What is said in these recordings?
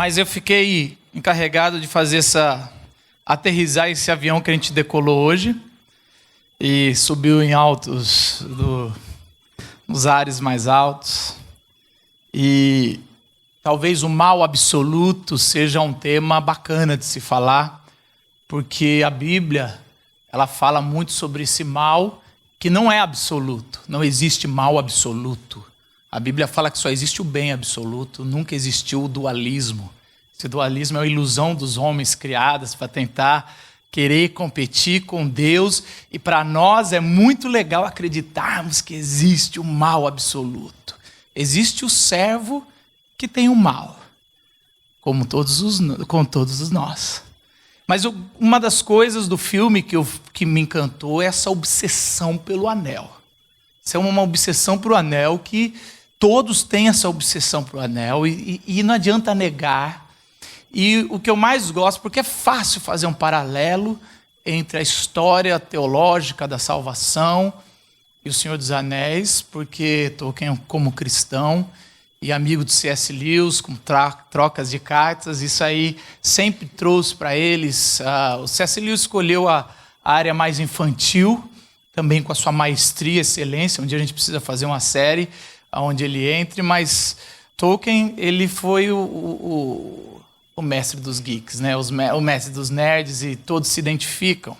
Mas eu fiquei encarregado de fazer aterrissar esse avião que a gente decolou hoje e subiu em nos ares mais altos. E talvez o mal absoluto seja um tema bacana de se falar, porque a Bíblia, ela fala muito sobre esse mal que não é absoluto, não existe mal absoluto. A Bíblia fala que só existe o bem absoluto, nunca existiu o dualismo. Esse dualismo é uma ilusão dos homens criadas para tentar querer competir com Deus, e para nós é muito legal acreditarmos que existe o mal absoluto. Existe o servo que tem o mal, como todos nós. Mas uma das coisas do filme que me encantou é essa obsessão pelo anel. Isso é uma obsessão para o anel, que todos têm essa obsessão para o anel, e não adianta negar. E o que eu mais gosto, porque é fácil fazer um paralelo entre a história teológica da salvação e o Senhor dos Anéis, porque Tolkien, como cristão e amigo de C.S. Lewis, com trocas de cartas, isso aí sempre trouxe para eles. O C.S. Lewis escolheu a área mais infantil, também com a sua maestria e excelência. Um dia a gente precisa fazer uma série onde ele entre, mas Tolkien, ele foi o mestre dos geeks, né? O mestre dos nerds, e todos se identificam.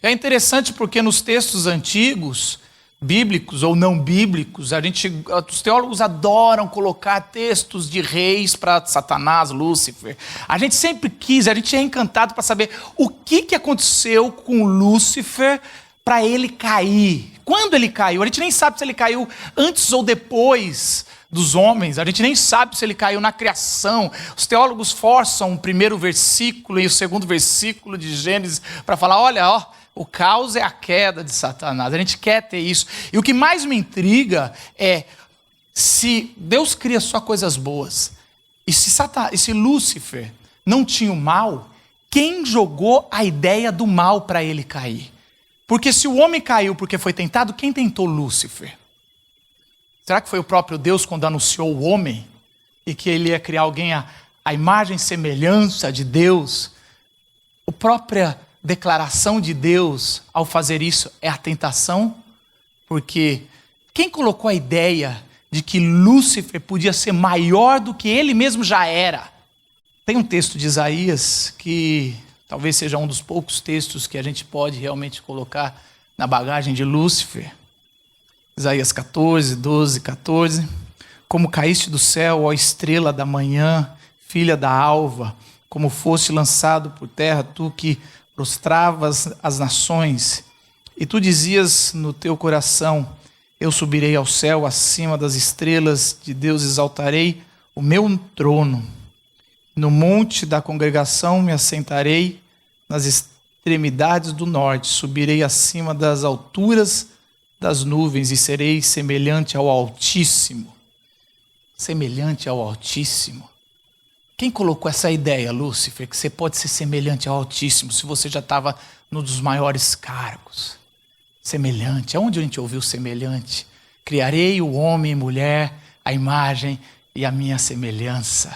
É interessante porque nos textos antigos, bíblicos ou não bíblicos, os teólogos adoram colocar textos de reis para Satanás, Lúcifer. A gente sempre a gente é encantado para saber o que aconteceu com Lúcifer para ele cair. Quando ele caiu? A gente nem sabe se ele caiu antes ou depois dos homens, a gente nem sabe se ele caiu na criação. Os teólogos forçam o primeiro versículo e o segundo versículo de Gênesis para falar, olha, o caos é a queda de Satanás. A gente quer ter isso. E o que mais me intriga é, se Deus cria só coisas boas, e se Lúcifer não tinha o mal, quem jogou a ideia do mal para ele cair? Porque se o homem caiu porque foi tentado, quem tentou Lúcifer? Será que foi o próprio Deus quando anunciou o homem e que ele ia criar alguém à imagem e semelhança de Deus? A própria declaração de Deus ao fazer isso é a tentação? Porque quem colocou a ideia de que Lúcifer podia ser maior do que ele mesmo já era? Tem um texto de Isaías que talvez seja um dos poucos textos que a gente pode realmente colocar na bagagem de Lúcifer. Isaías 14, 12, 14. Como caíste do céu, ó estrela da manhã, filha da alva, como foste lançado por terra, tu que prostravas as nações. E tu dizias no teu coração, eu subirei ao céu, acima das estrelas de Deus exaltarei o meu trono. No monte da congregação me assentarei, nas extremidades do norte, subirei acima das alturas das nuvens e serei semelhante ao Altíssimo. Semelhante ao Altíssimo. Quem colocou essa ideia, Lúcifer, que você pode ser semelhante ao Altíssimo se você já estava num dos maiores cargos? Semelhante. Aonde a gente ouviu semelhante? Criarei o homem e mulher, a imagem e a minha semelhança.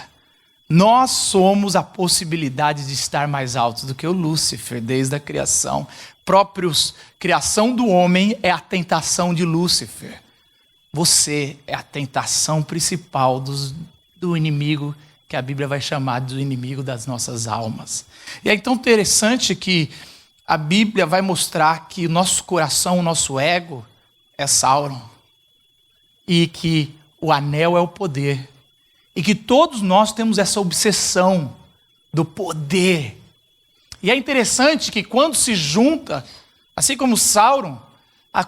Nós somos a possibilidade de estar mais altos do que o Lúcifer desde a criação. Criação do homem é a tentação de Lúcifer. Você é a tentação principal do inimigo, que a Bíblia vai chamar de inimigo das nossas almas. E é tão interessante que a Bíblia vai mostrar que o nosso coração, o nosso ego é Sauron. E que o anel é o poder. E que todos nós temos essa obsessão do poder. E é interessante que quando se junta, assim como Sauron,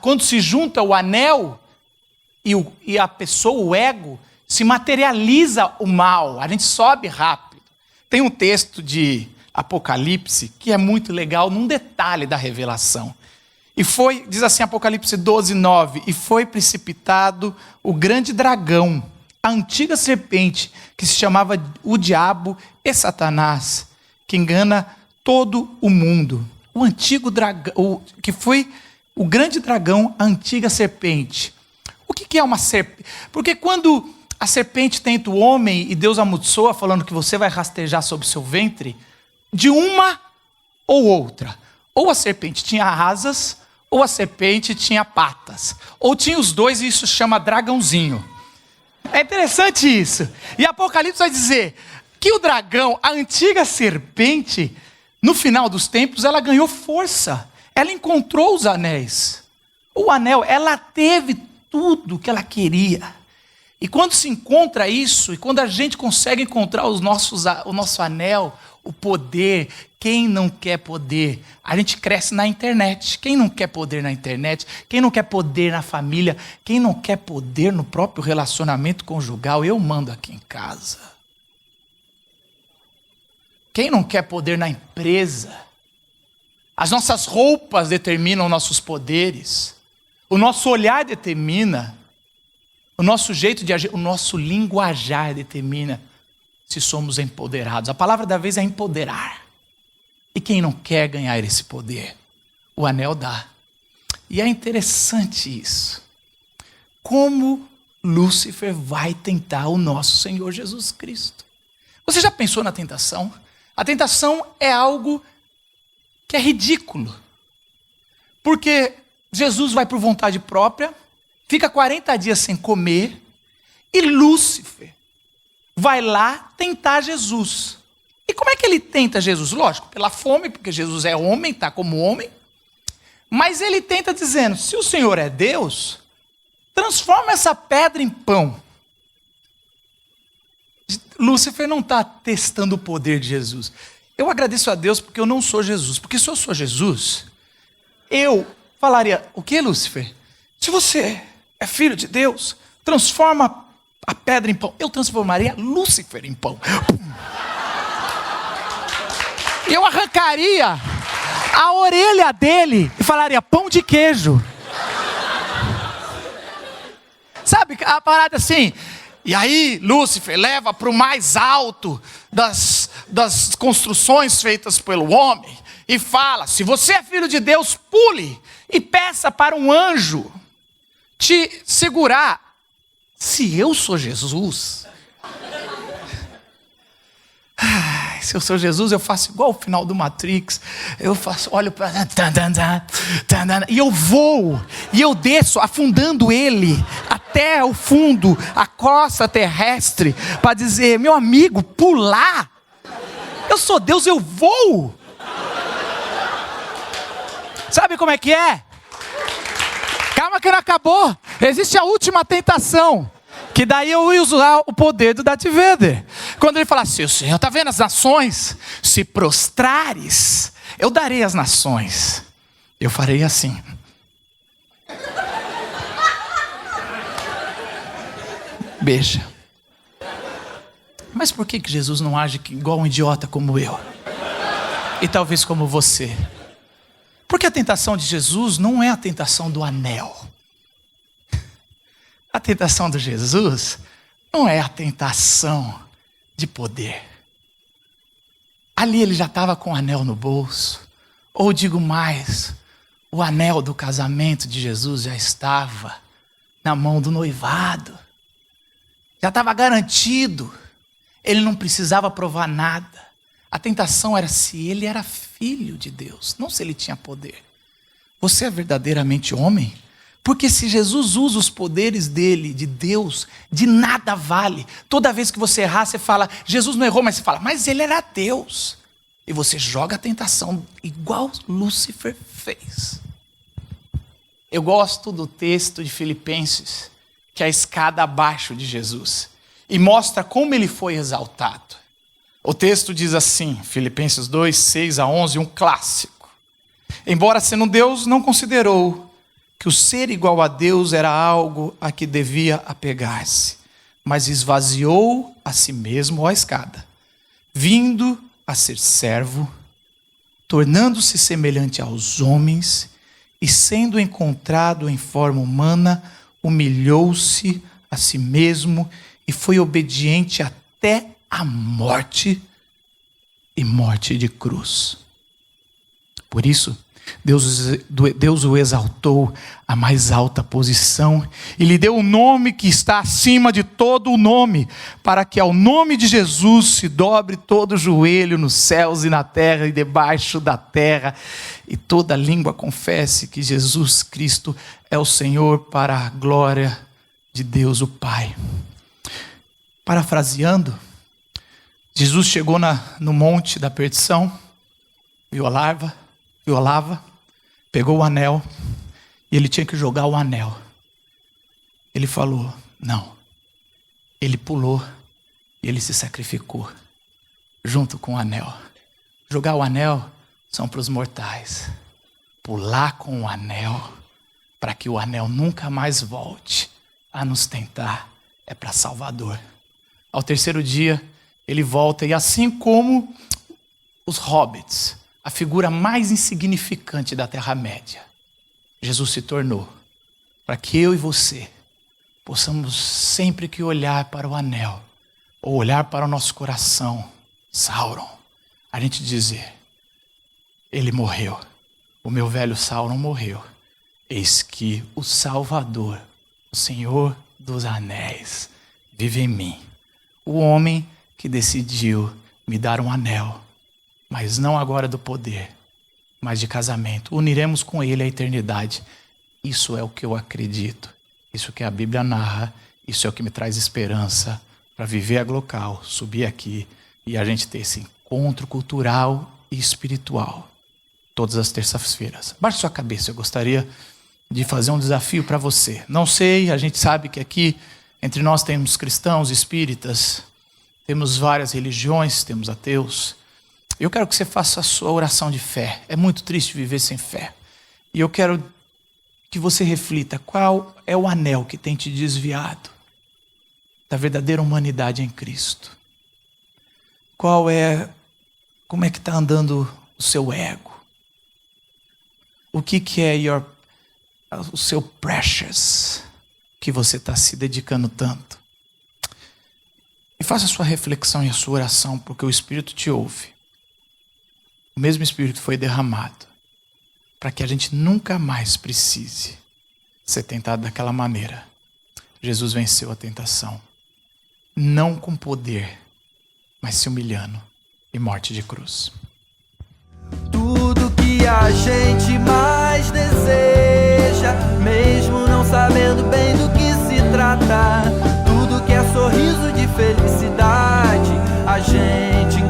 quando se junta o anel e a pessoa, o ego, se materializa o mal, a gente sobe rápido. Tem um texto de Apocalipse que é muito legal num detalhe da revelação. Diz assim, Apocalipse 12, 9, e foi precipitado o grande dragão, a antiga serpente, que se chamava o diabo e Satanás, que engana todo o mundo. O antigo dragão, que foi o grande dragão, a antiga serpente. O que é uma serpente? Porque quando a serpente tenta o homem e Deus amaldiçoa, falando que você vai rastejar sobre o seu ventre, de uma ou outra. Ou a serpente tinha asas, ou a serpente tinha patas. Ou tinha os dois e isso chama dragãozinho. É interessante isso. E Apocalipse vai dizer que o dragão, a antiga serpente, no final dos tempos, ela ganhou força. Ela encontrou os anéis. O anel, ela teve tudo que ela queria. E quando se encontra isso, e quando a gente consegue encontrar o nosso anel, o poder, quem não quer poder? A gente cresce na internet. Quem não quer poder na internet? Quem não quer poder na família? Quem não quer poder no próprio relacionamento conjugal? Eu mando aqui em casa. Quem não quer poder na empresa? As nossas roupas determinam nossos poderes. O nosso olhar determina. O nosso jeito de agir, o nosso linguajar determina se somos empoderados. A palavra da vez é empoderar. E quem não quer ganhar esse poder? O anel dá. E é interessante isso. Como Lúcifer vai tentar o nosso Senhor Jesus Cristo. Você já pensou na tentação? A tentação é algo que é ridículo. Porque Jesus vai por vontade própria, fica 40 dias sem comer, e Lúcifer vai lá tentar Jesus. E como é que ele tenta Jesus? Lógico, pela fome, porque Jesus é homem, está como homem. Mas ele tenta dizendo, se o Senhor é Deus, transforma essa pedra em pão. Lúcifer não está testando o poder de Jesus. Eu agradeço a Deus porque eu não sou Jesus. Porque se eu sou Jesus, eu falaria, o que, Lúcifer? Se você é filho de Deus, transforma a pedra em pão. Eu transformaria Lúcifer em pão. Eu arrancaria a orelha dele e falaria, pão de queijo. Sabe, a parada assim. E aí, Lúcifer leva para o mais alto das construções feitas pelo homem e fala, se você é filho de Deus, pule e peça para um anjo te segurar. Se eu sou Jesus, se eu sou Jesus, eu faço igual o final do Matrix. Eu faço, olho para e eu vou, e eu desço, afundando ele até o fundo, a costa terrestre, para dizer, meu amigo, pular. Eu sou Deus, eu vou. Sabe como é que é? Calma que não acabou. Existe a última tentação. Que daí eu ia usar o poder do Darth Vader. Quando ele fala assim, o Senhor está vendo as nações? Se prostrares, eu darei as nações. Eu farei assim. Beija. Mas por que Jesus não age igual um idiota como eu? E talvez como você? Porque a tentação de Jesus não é a tentação do anel. A tentação de Jesus não é a tentação de poder. Ali ele já estava com o anel no bolso. Ou digo mais, o anel do casamento de Jesus já estava na mão do noivado. Já estava garantido. Ele não precisava provar nada. A tentação era se ele era filho de Deus, não se ele tinha poder. Você é verdadeiramente homem? Porque se Jesus usa os poderes dele, de Deus, de nada vale. Toda vez que você errar, você fala, Jesus não errou, mas você fala, mas ele era Deus. E você joga a tentação, igual Lúcifer fez. Eu gosto do texto de Filipenses, que é a escada abaixo de Jesus. E mostra como ele foi exaltado. O texto diz assim, Filipenses 2, 6-11, um clássico. Embora sendo Deus, não considerou que o ser igual a Deus era algo a que devia apegar-se, mas esvaziou a si mesmo, ó escada, vindo a ser servo, tornando-se semelhante aos homens, e sendo encontrado em forma humana, humilhou-se a si mesmo e foi obediente até a morte e morte de cruz. Por isso, Deus o exaltou à mais alta posição e lhe deu um nome que está acima de todo o nome, para que ao nome de Jesus se dobre todo o joelho nos céus e na terra e debaixo da terra, e toda língua confesse que Jesus Cristo é o Senhor, para a glória de Deus o Pai. Parafraseando, Jesus chegou no monte da perdição, violava, pegou o anel, e ele tinha que jogar o anel. Ele falou, não. Ele pulou, e ele se sacrificou, junto com o anel. Jogar o anel são para os mortais. Pular com o anel, para que o anel nunca mais volte a nos tentar, é para Salvador. Ao terceiro dia, ele volta, e assim como os hobbits, a figura mais insignificante da Terra-média, Jesus se tornou, para que eu e você possamos sempre que olhar para o anel, ou olhar para o nosso coração, Sauron, a gente dizer, ele morreu, o meu velho Sauron morreu, eis que o Salvador, o Senhor dos Anéis, vive em mim. O homem que decidiu me dar um anel, mas não agora do poder, mas de casamento. Uniremos com ele a eternidade. Isso é o que eu acredito. Isso que a Bíblia narra. Isso é o que me traz esperança para viver a local, subir aqui e a gente ter esse encontro cultural e espiritual todas as terças-feiras. Baixe sua cabeça, eu gostaria de fazer um desafio para você. Não sei, a gente sabe que aqui entre nós temos cristãos, espíritas, temos várias religiões, temos ateus. Eu quero que você faça a sua oração de fé. É muito triste viver sem fé. E eu quero que você reflita qual é o anel que tem te desviado da verdadeira humanidade em Cristo. Como é que está andando o seu ego? O que é o seu precious que você está se dedicando tanto? E faça a sua reflexão e a sua oração, porque o Espírito te ouve. O mesmo Espírito foi derramado para que a gente nunca mais precise ser tentado daquela maneira. Jesus venceu a tentação, não com poder, mas se humilhando em morte de cruz. Tudo que a gente mais deseja, mesmo não sabendo bem do que se trata, tudo que é sorriso de felicidade, a gente